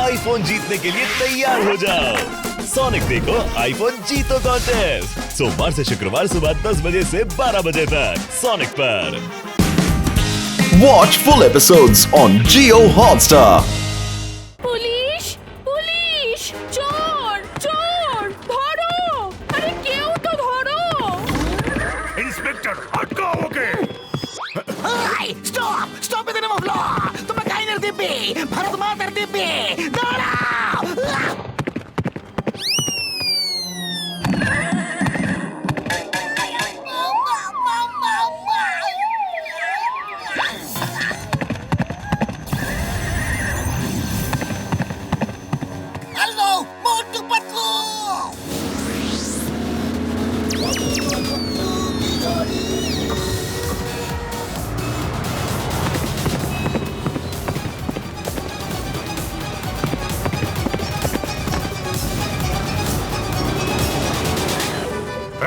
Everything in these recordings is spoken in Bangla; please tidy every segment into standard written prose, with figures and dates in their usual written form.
आईफोन जीतने के लिए तैयार हो जाओ। सोनिक देखो आईफोन जीतो कॉन्टेस्ट सोमवार से शुक्रवार सुबह 10 बजे से 12 बजे तक सोनिक पर। Watch full episodes on Jio Hotstar. Police police চোর চোর ধরো আরে কেউ তো ধরো इंस्पेक्टर अटकाओ okay stop stop in the name of law তোমাকে আইনের দিব্যি ভারত মাতার দিব্যি দাঁড়াও হ্যালো মোটু পাতলু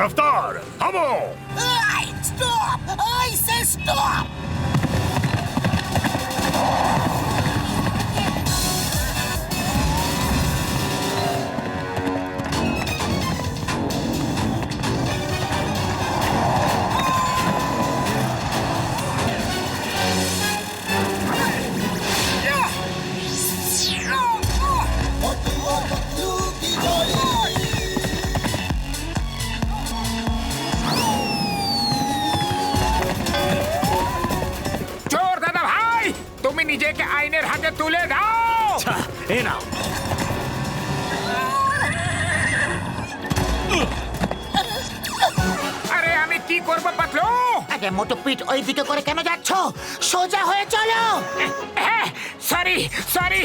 रफ्तार थामो स्टॉप आई से स्टॉप চোর দাদা ভাই তুমি নিজেকে আইনের হাতে তুলে দাও ए नाउ আরে আমি কি করব পাতলু আগে মোটু পিট ওই দিকে করে কেন যাচ্ছ সোজা হয়ে চলো সরি সরি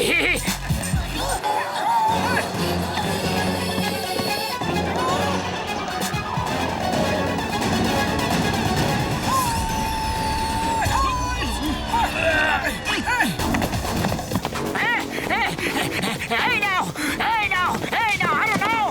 এই নাও এই নাও এই নাও আরে নাও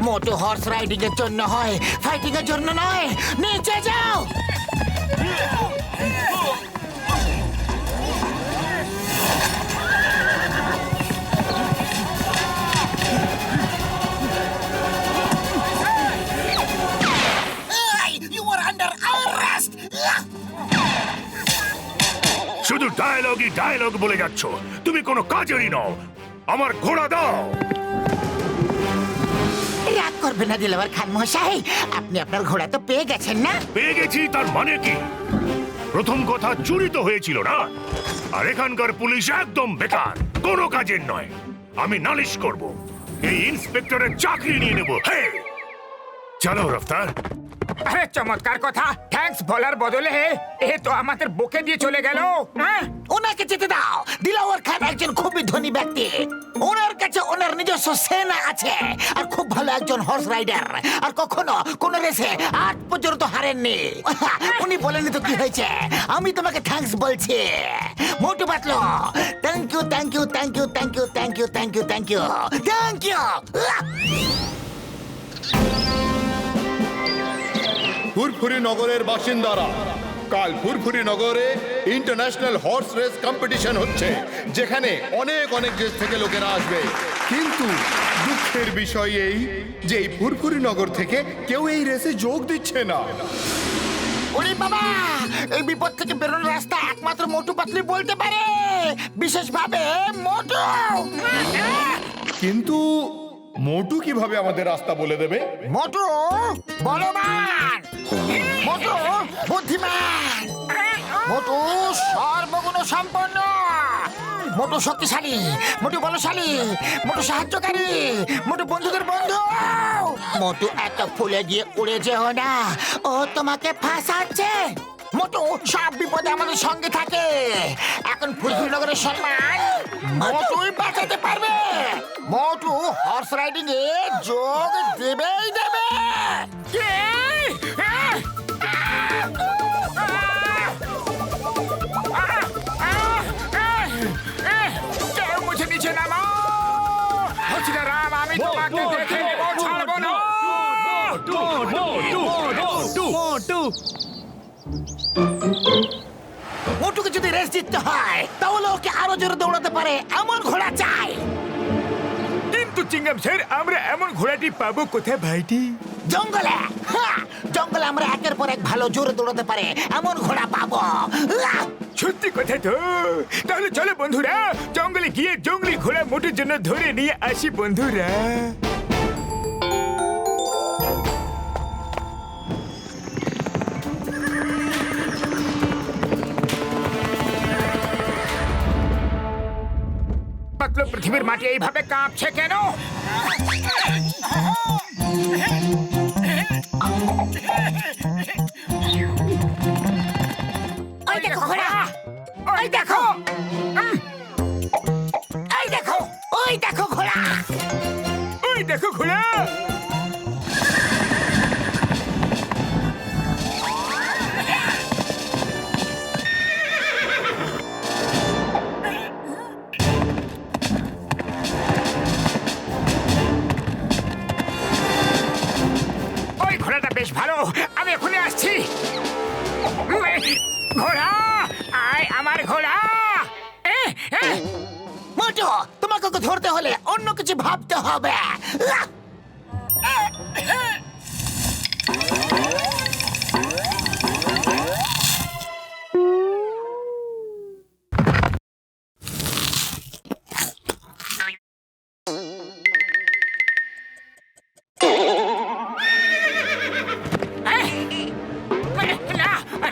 মোটু হর্স রাইডিং এর জন্য হয় ফাইটিং এর জন্য নয় নিচে যাও You are under arrest! শুধু ডায়লগ বলে যাচ্ছ তুমি কোনো কাজেরই নও আমার ঘোড়া দাও রাগ করবেন না দিলওয়ার খান মশাই আপনি আপনার ঘোড়া তো পেয়ে গেছেন না পেয়ে গেছি তার মানে কি প্রথম কথা চুরি তো হয়েছিল না আর এখানকার পুলিশ একদম বেকার কোনো কাজের নয় আমি নালিশ করব এই ইন্সপেক্টরের চাকরি নিয়ে নেব হে চলো রফতার আরে চমৎকার কথা থ্যাঙ্কস বলার বদলে এ তো আমাদের বকে দিয়ে চলে গেল হ্যাঁ ওনাকে যেতে দাও দিলওয়ার খান একজন খুবই ধনী ব্যক্তি ওনার কাছে ওনার নিজস্ব সেনা আছে আর খুব ভালো একজন হর্স রাইডার আর কখনো কোন রেসে আজ পর্যন্ত হারেননি উনি বলেনি তো কি হয়েছে আমি তোমাকে থ্যাঙ্কস বলছি Motu Patlu thank you thank you thank you thank you thank you thank you thank you thank you Furfuri নগরের বাসিন্দারা কাল ফুরফুরি নগরে ইন্টারন্যাশনাল হর্স রেস কম্পিটিশন হচ্ছে যেখানে অনেক অনেক দেশ থেকে লোকেরা আসবে কিন্তু দুঃখের বিষয় এই যে এই ফুরফুরি নগর থেকে কেউ এই রেসে যোগ দিচ্ছে না ওরে বাবা এই বিপদ থেকে বেরোনোর রাস্তা একমাত্র মোটু পাতলু বলতে পারে বিশেষভাবে মোটু কিন্তু মোটু কিভাবে আমাদের রাস্তা বলে দেবে মোটু বলবান মোটু বুদ্ধিমান মোটু সর্বগুণ সম্পন্ন মোটু শক্তিশালী, মোটু বলশালী, মোটু সাহায্যকারী, মোটু বন্ধুদের বন্ধু। মোটু এত ফুলে গিয়ে উড়ে যেও না, ও তোমাকে ফাঁসাচ্ছে। মোটু সব বিপদে আমাদের সঙ্গে থাকে। এখন ফুলফুল নগরের সম্মান মোটুই বাঁচাতে পারবে। মোটু হর্স রাইডিং এ যোগ দেবেই দেবে। কেউ মুছে নিচে নামো। রাম, আমি তোমাকে দেখে নেবো, ছাড়বো না। মোটুকে যদি রেস জিততে হয় তাহলে ওকে আরো জোরে দৌড়াতে পারে এমন ঘোড়া চাই। কিন্তু চিঙ্গাম স্যার, আমরা এমন ঘোড়াটি পাবো কোথায় ভাইটি? জঙ্গলে। হ্যাঁ, জঙ্গলে আমরা একের পর এক ভালো জোরে দৌড়াতে পারে এমন ঘোড়া পাবো। সত্যি কথা তো। তাহলে চলো বন্ধুরা, জঙ্গলে গিয়ে জঙ্গলি ঘোড়া মোটুর জন্য ধরে নিয়ে আসি বন্ধুরা। পাতলো পৃথিবীর মাটি এইভাবে কাঁপছে কেন? ওই দেখো ঘোড়া, ওই দেখো, এই দেখো, ওই দেখো ঘোড়া। ওই দেখো ঘোড়া। ওই ঘোড়াটা বেশ ভালো, আমি এখনই আসছি। ঘোড়া, আয় আমার ঘোড়া। মোটু, তোমাকে ওকে ধরতে হলে অন্য কিছু ভাবতে হবে। না,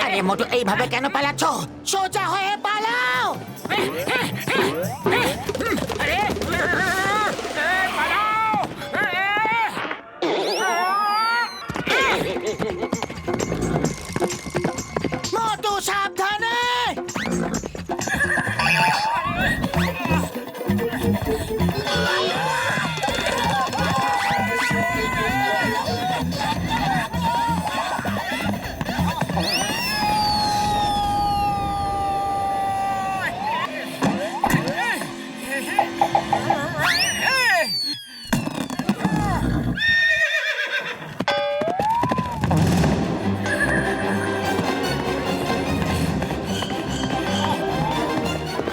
আরে মোটু, এইভাবে কেন পালাচ্ছ? সোজা হয়ে পালাও। আরে পালাও। মোটু সাবধানে।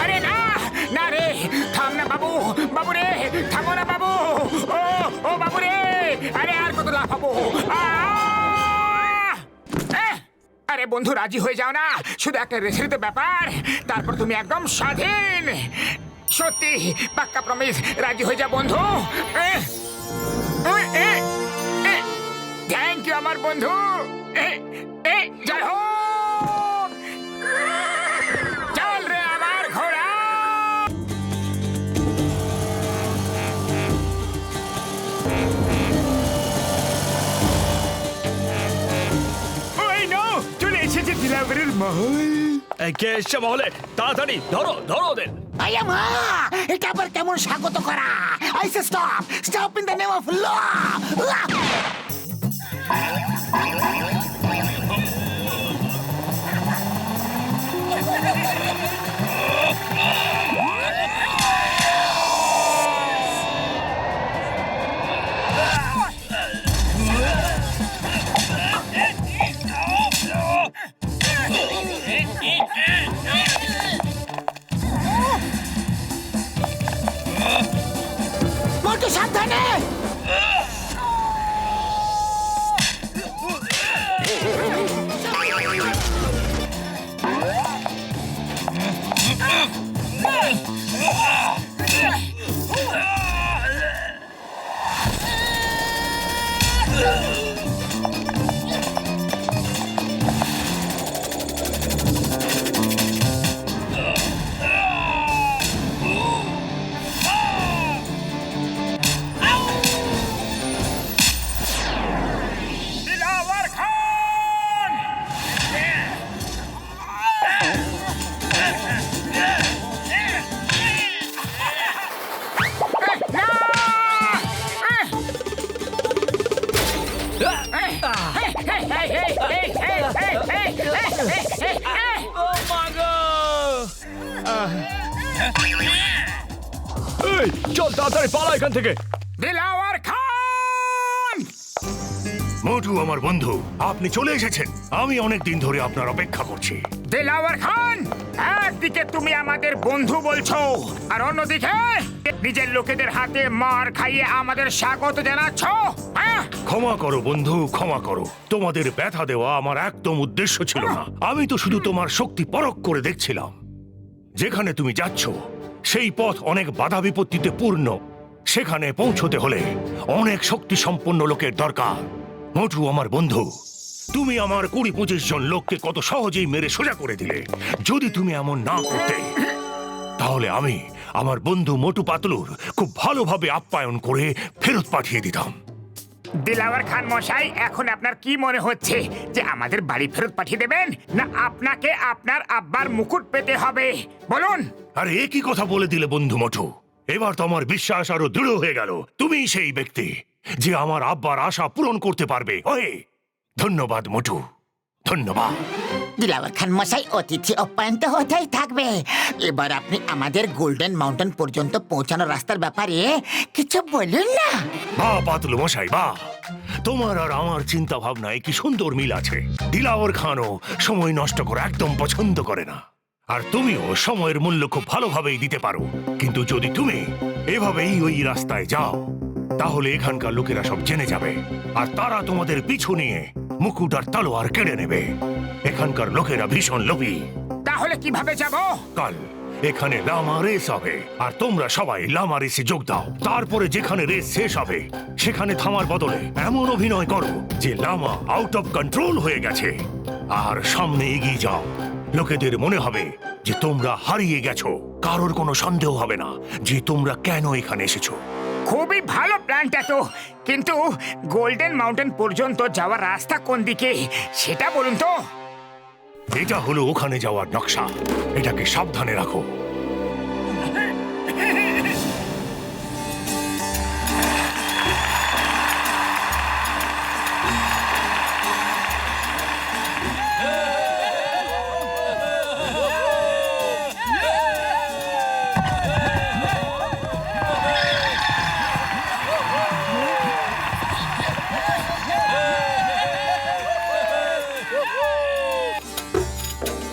আরে না, না রে, থাম না বাবু, বাবু রে, থামো না বাবু। ও ও বাবু রে, আরে আর কত লাফাবো? আরে বন্ধু, রাজি হয়ে যাও না, শুধু একটা রেসের তো ব্যাপার, তারপর তুমি একদম স্বাধীন। সত্যি, পাক্কা প্রমিস, রাজি হয়ে যা বন্ধু। থ্যাংক ইউ আমার বন্ধু। জয় হোক। চল রে আমার ঘোড়া। ওই নো, চলে এসেছে দিলাবরের মহল। কে এসছে মহলে? তাড়াতাড়ি ধরো, ধরো ওদের। আয়া মা, এটা আবার কেমন স্বাগত করা? I say stop, stop in the name of law. Motu সাবধানে। এই চল তাড়াতাড়ি পালা এখান থেকে। দিলাওয়ার খান! মোটু আমার বন্ধু, আপনি চলে এসেছেন। আমি অনেক দিন ধরে আপনার অপেক্ষা করছি। দিলাওয়ার খান, একদিকে তুমি আমাদের বন্ধু বলছো আর অন্যদিকে নিজের লোকেদের হাতে মার খাইয়ে আমাদের স্বাগত জানাচ্ছ। ক্ষমা করো বন্ধু, ক্ষমা করো। তোমাদের ব্যথা দেওয়া আমার একদম উদ্দেশ্য ছিল না। আমি তো শুধু তোমার শক্তি পরখ করে দেখছিলাম। যেখানে তুমি যাচ্ছ সেই পথ অনেক বাধা বিপত্তিতে পূর্ণ। সেখানে পৌঁছতে হলে অনেক শক্তি সম্পন্ন লোকের দরকার। মোটু আমার বন্ধু, তুমি আমার 20-25 জন লোককে কত সহজেই মেরে সোজা করে দিলে। যদি তুমি এমন না করতে তাহলে আমি আমার বন্ধু মোটু পাতলুর খুব ভালোভাবে আপ্যায়ন করে ফেরত পাঠিয়ে দিতাম। দিলাওয়ার খান মশাই, এখন আপনার কি মনে হচ্ছে যে আমাদের বাড়ি ফেরত পাঠিয়ে দেবেন, না আপনাকে আপনার আব্বার মুকুট পেতে হবে? বলুন। আরে এ কি কথা বলে দিলে বন্ধু মোটু? এবার তো আমার বিশ্বাস আরো দৃঢ় হয়ে গেল। তুমি সেই ব্যক্তি যে আমার আব্বার আশা পূরণ করতে পারবে। ওয়ে, ধন্যবাদ মোটু, ধন্যবাদ। দিলাওয়ার খান মশাই, অতিথি আপ্যায়ন তো হতেই থাকবে। এবার আপনি আমাদের গোল্ডেন মাউন্টেন পর্যন্ত পৌঁছানোর রাস্তার ব্যাপারে কিছু বলুন না। বাহ পাতলু মশাই, বাহ! তোমার আর আমার চিন্তা ভাবনায় কি সুন্দর মিল আছে। দিলাওয়ার খানও সময় নষ্ট করা একদম পছন্দ করে না, আর তুমিও সময়ের মূল্য খুব ভালোভাবেই দিতে পারো। কিন্তু যদি তুমি এভাবেই ওই রাস্তায় যাও তাহলে এখানকার লোকেরা সব জেনে যাবে, আর তারা তোমাদের পিছু নিয়ে মুকুট আর তলোয়ার কেড়ে নেবে। এখানকার লোকেরা ভীষণ লোভী। তাহলে কিভাবে যাব? কাল এখানে লামা রেস হবে, আর তোমরা সবাই লামা রেসে যোগ দাও। তারপরে যেখানে রেস শেষ হবে সেখানে থামার বদলে এমন অভিনয় করো যে লামা আউট অফ কন্ট্রোল হয়ে গেছে, আর সামনে এগিয়ে যাও। লোকেদের মনে হবে যে তোমরা হারিয়ে গেছো। কারোর কোনো সন্দেহ হবে না যে তোমরা কেন এখানে এসেছো। খুবই ভালো প্ল্যানটা তো, কিন্তু গোল্ডেন মাউন্টেন পর্যন্ত যাওয়ার রাস্তা কোন দিকে সেটা বলুন তো। এটা হলো ওখানে যাওয়ার নকশা। এটাকে সাবধানে রাখো।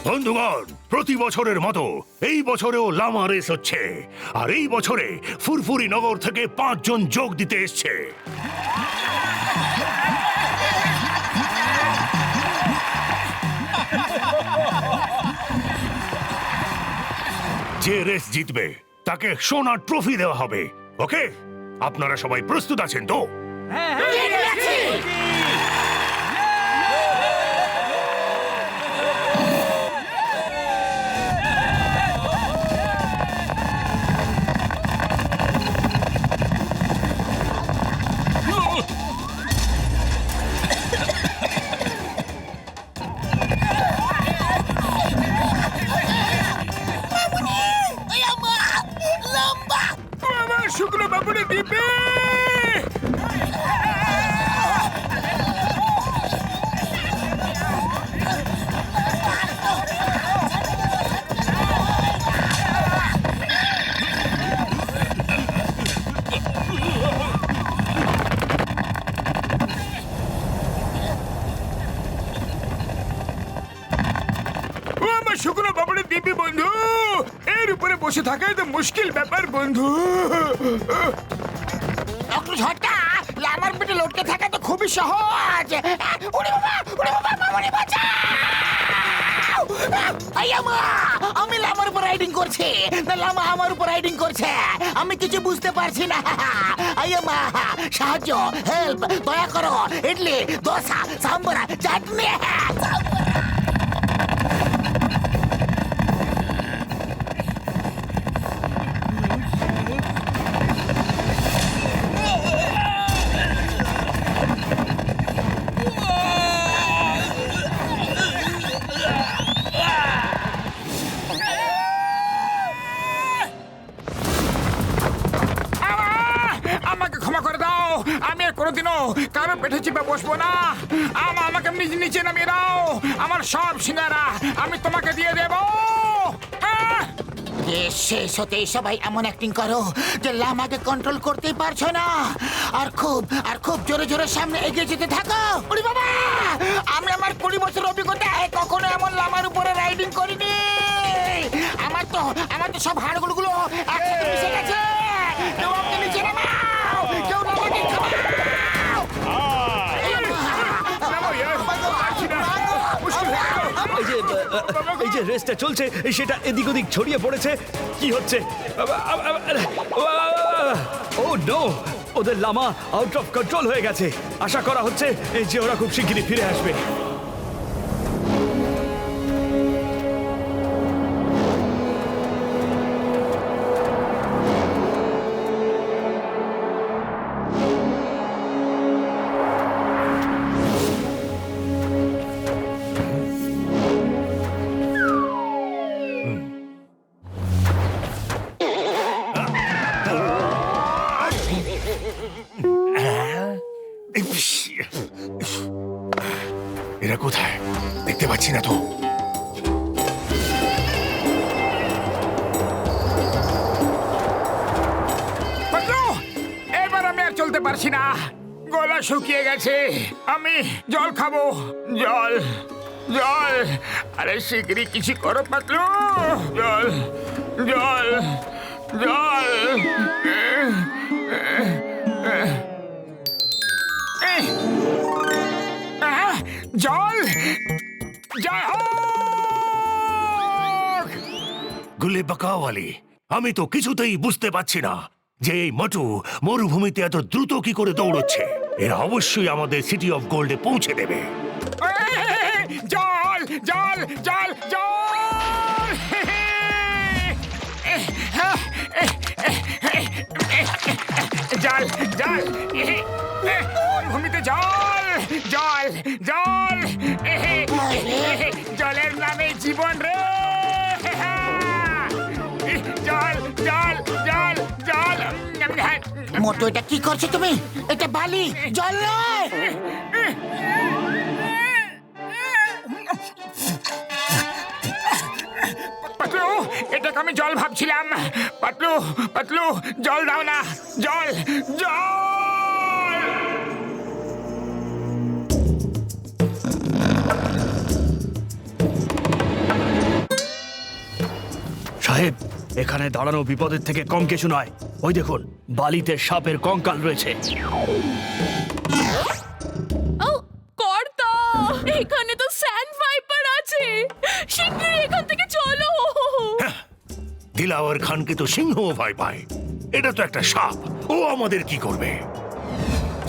বন্ধুগণ, প্রতি বছরের মতো এই বছরেও লামা রেস হচ্ছে, আর এই বছরে ফুরফুরি নগর থেকে 5 জন যোগ দিতে এসছে। যে রেস জিতবে তাকে সোনার ট্রফি দেওয়া হবে। ওকে, আপনারা সবাই প্রস্তুত আছেন তো? আমার শুকনো বাবুরে দিবে। শুকনো বাবুরে দিবি বন্ধু, এর উপরে বসে থাকাই তো মুশকিল ব্যাপার বন্ধু। একটু ঝটকা, লামার পেটে লটকে থাকা তো খুবই সহজ। ওরে বাবা, ওরে বাবা, মামনি বাঁচাও! আইয়া মা, আমি লামার উপর রাইডিং করছি না লামা আমার উপর রাইডিং করছে, আমি কিছু বুঝতে পারছি না। আইয়া মা, সাহায্য, হেল্প, দয়া করো। ইডলি, দোসা, সাম্বার, চাটনি। আমাকে ক্ষমা করে দাও, আমি আর কোনোদিনও কারো পেটে চিপে বসবো না। আমাকে নিচে নামিয়ে দাও। আমার সব সিঙ্গারা আমি তোমাকে দিয়ে দেবো। রেস শেষ হতেই সবাই এমন অ্যাক্টিং করো যে লামাকে কন্ট্রোল করতেই পারছো না, আর খুব জোরে জোরে সামনে এগিয়ে যেতে থাকো। ওরে বাবা, আমি আমার 20 বছর অভিজ্ঞতায় কখনো এমন লামার উপরে রাইডিং করিনি। আমার তো সব হাড়গুলো একসাথে মিশে গেছে। কেউ আমাকে নিচে নামাও, কেউ লামাকে থামাও। এই যে রেসটা চলছে সেটা এদিক ওদিক ছড়িয়ে পড়েছে। কি হচ্ছে? ও নো, ওদের লামা আউট অফ কন্ট্রোল হয়ে গেছে। আশা করা হচ্ছে যে ওরা খুব শিগগিরই ফিরে আসবে। এরা কোথায়? দেখতে পাচ্ছি না তো। এবার আমি আর চলতে পারছি না, গলা শুকিয়ে গেছে। আমি জল খাবো, জল জল। আরে শিগগিরই কিছু করো পাতলু, জল জল জল। জল জয় হোক। গুলে বাকাওয়ালি, আমি তো কিছুতেই বুঝতে পারছি না যে এই মটু মরুভূমিতে এত দ্রুত কি করে দৌড়চ্ছে। এরা অবশ্যই আমাদের সিটি অফ গোল্ডে পৌঁছে দেবে। জল জল জল জল। জল জল মরুভূমিতে জল জল জল। জলের নামে জীবন রে। জল জল জল জল। মোটো, এটা কি করছো তুমি? এটা বালি, জল নয়। পাতলু, এটাকে আমি জল ভাবছিলাম। পাতলু পাতলু, জল দাও না, জল জল। সাহেব, এখানে দাঁড়ানো বিপদের থেকে কম কিছু নয়। ওই দেখুন, বালিতে সাপের কঙ্কাল রয়েছে। ও কর্তা, এখানে তো স্যান্ড ভাইপার আছে। শিগগিরই এখান থেকে চলো। দিলাওয়ার খানকে তো সিংহ ভয় পায়। এটা তো একটা সাপ, ও আমাদের কি করবে?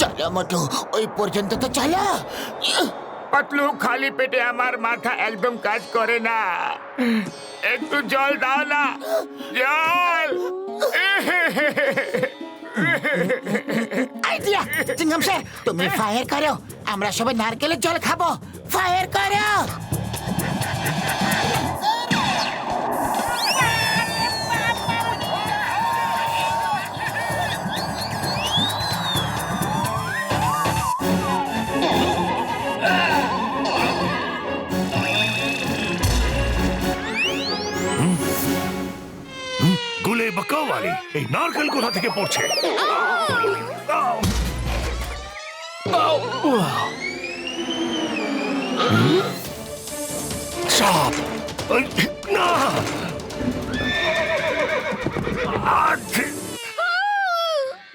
চলো মোটু, ওই পর্যন্ত তো চলো। পাতলু, খালি পেটে আমার মাথা একদম কাজ করে না। একটু জল দাও না, জল। আইডিয়া, চিংগাম স্যার, তুমি ফায়ার করো, আমরা সবাই নারকেলের জল খাবো। ফায়ার করো। গুলে বাকাওয়ালি, এই নারকেল কোথা থেকে পড়ছে? সাপ! না!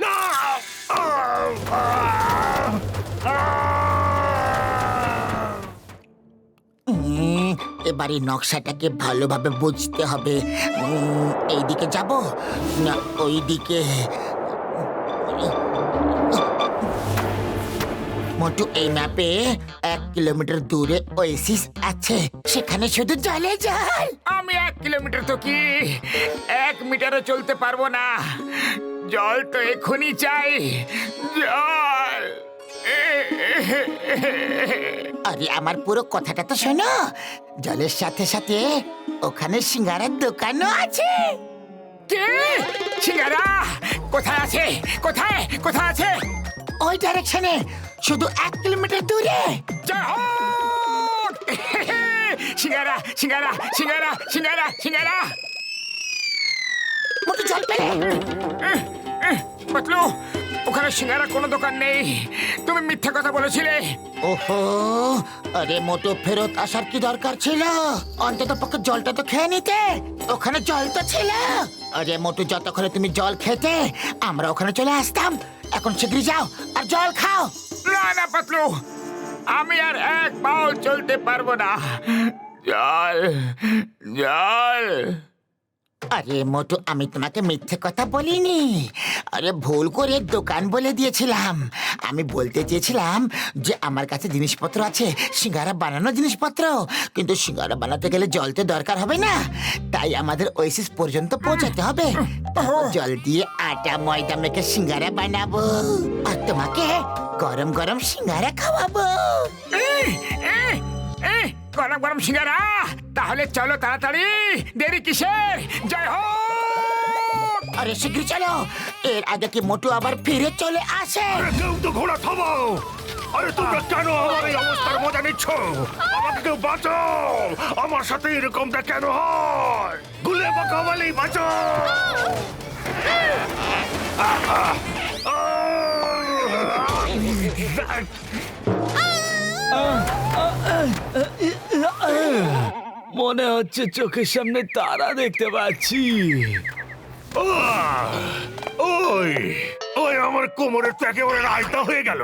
না! এবারে নকশাটাকে ভালোভাবে বুঝতে হবে। এইদিকে যাব না ওইদিকে? মোটু, এই ম্যাপে 1 কিলোমিটার দূরে ওয়েসিস আছে, সেখানে শুধু জলে জল। আমি 1 কিলোমিটার তো কি 1 মিটারও চলতে পারবো না। জল তো এখনই চাই, জল। আরে আমার পুরো কথাটা তো শোনো। জলের সাথে সাথে ওখানে সিঙ্গারার দোকানও আছে। কে? সিঙ্গারা কোথায় আছে? কোথায় কোথায় আছে? ওই ডাইরেকশনে, শুধু 1 কিলোমিটার দূরে। জয় হোক! সিঙ্গারা সিঙ্গারা সিঙ্গারা সিঙ্গারা সিঙ্গারা। পাতলু, ওখানে সিঙ্গারা কোনো দোকান নেই। তুমি মিথ্যা কথা বলেছিলে। ওহো, আরে মোটো ফেরত আসার কি দরকার ছিল? অন্তত পক্ষে জলটা তো খেয়ে নিতে। ওখানে জল তো ছিল। আরে মোটু, যতক্ষণে তুমি জল খেতে আমরা ওখানে চলে আসতাম। এখন শীঘ্রই যাও আর জল খাও। না না পাতলু, আমি আর এক পাও চলতে পারবো না। জল, জল। আরে মোটু, আমি তোমাকে মিথ্যে কথা বলিনি। আরে ভুল করে দোকান বলে দিয়েছিলাম। আমি বলতে চেয়েছিলাম যে আমার কাছে জিনিসপত্র আছে, সিঙ্গারা বানানো জিনিসপত্র। কিন্তু সিঙ্গারা বানাতে গেলে জল তো দরকার হবে না, তাই আমাদের ওয়েসিস পর্যন্ত পৌঁছাতে হবে। তারপর জল দিয়ে আটা ময়দা মেখে সিঙ্গারা বানাবো আর তোমাকে গরম গরম সিঙ্গারা খাওয়াবো। গরম গরম সিঙ্গারা। তাহলে চলো তাড়াতাড়ি, দেরি কিসের? জয় হোক। আরে শীঘ্রই চলো, এর আগে কি মোটু আবার ফিরে চলে আসে? আরে কেউ তো ঘোড়া থামাও! আরে তোমরা কেন আমার এই অবস্থার মজা নিচ্ছ? আমাকে কেউ বাঁচাও! আমার সাথে এরকমটা কেন হয়? গুলে বাঁকা বলেই বাঁচাও! মনে হচ্ছে চোখের সামনে তারা দেখতে পাচ্ছি। ওই ওই আমার কোমরের তো একেবারে রায়তা হয়ে গেল।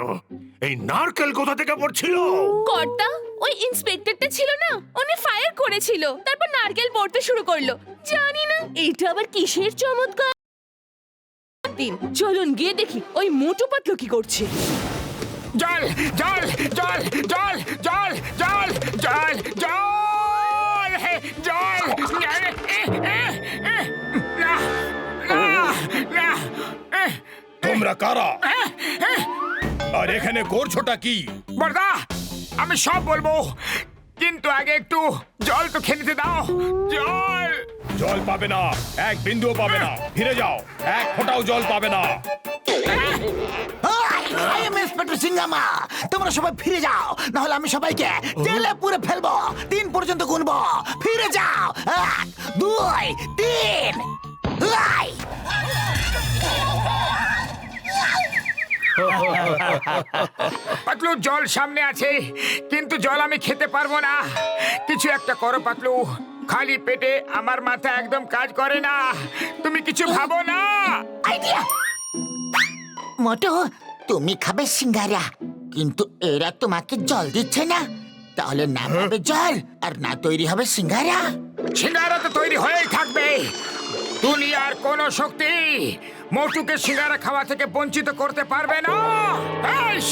এই নারকেল কোথা থেকে পড়ছিল? কর্তা, ওই ইন্সপেক্টরটা ছিল না, উনি ফায়ার করেছিল, তারপর নারকেল পড়তে শুরু করলো। জানি না এটা আবার কিসের চমৎকার দিন। চলুন গিয়ে দেখি ওই মোটু পাতলু কি করছে। জল, জল, জল, জল, জল, জল, জল, জল, জল। তোমরা কারা আর এখানে করছোটা কি? বড়দা, আমি সব বলবো, কিন্তু আগে একটু জল তো খেয়ে নিতে দাও। জল। জল পাবে না, এক বিন্দুও পাবে না। ফিরে যাও, এক ফোঁটাও জল পাবে না। I am inspector Singham. তোমরা সবাই ফিরে যাও, না হলে আমি সবাইকে জেলে পুরে ফেলবো। 3 পর্যন্ত গুনবো। ফিরে যাও। 1, 2, 3। আই! পাতলু, জল সামনে আছে, কিন্তু জল আমি খেতে পারবো না। কিছু একটা করো পাতলু, খালি পেটে আমার মাথা একদম কাজ করে না। তুমি কিছু ভাবো না। আইডিয়া! মোটু, তুমি খাবে সিঙ্গারা, কিন্তু এরা তোমাকে জল দিচ্ছে না। তাহলে না পাবে জল আর না তৈরি হবে সিঙ্গারা। সিঙ্গারা তো তৈরি হয়েই থাকবে। দুনিয়ার কোন শক্তি মোটুকে সিঙ্গারা খাওয়া থেকে বঞ্চিত করতে পারবে না। আইস!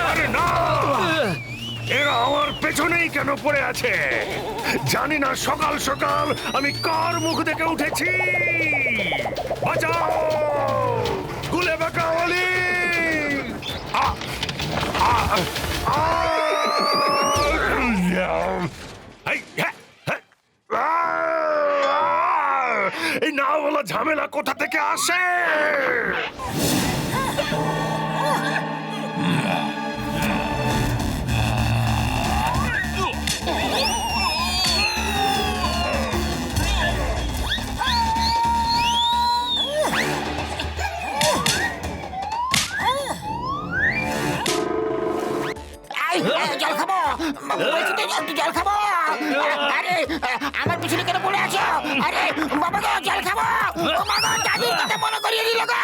আরে না! এরা আমার পেছনেই কেন পড়ে আছে? জানি না সকাল সকাল আমি কার মুখ দেখে উঠেছি। বাঁচাও! গুলে বাঁকা ওলি! এই না বলা ঝামেলা কোথা থেকে আসে? জল খাবো, বলছি তো একটু জল খাবো। আরে আমার পিছনে কেন পড়ে আছো? আরে বাবা গো, জল খাবো। ও মা গো, দাদুর কথা মনে করিয়ে দিল গো।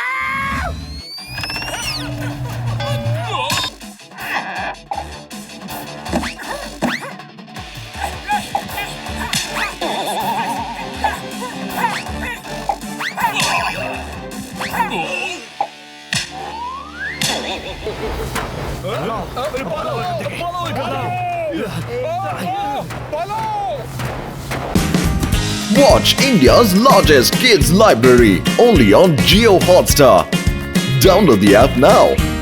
Watch India's largest kids library only on Jio Hotstar. Download the app now.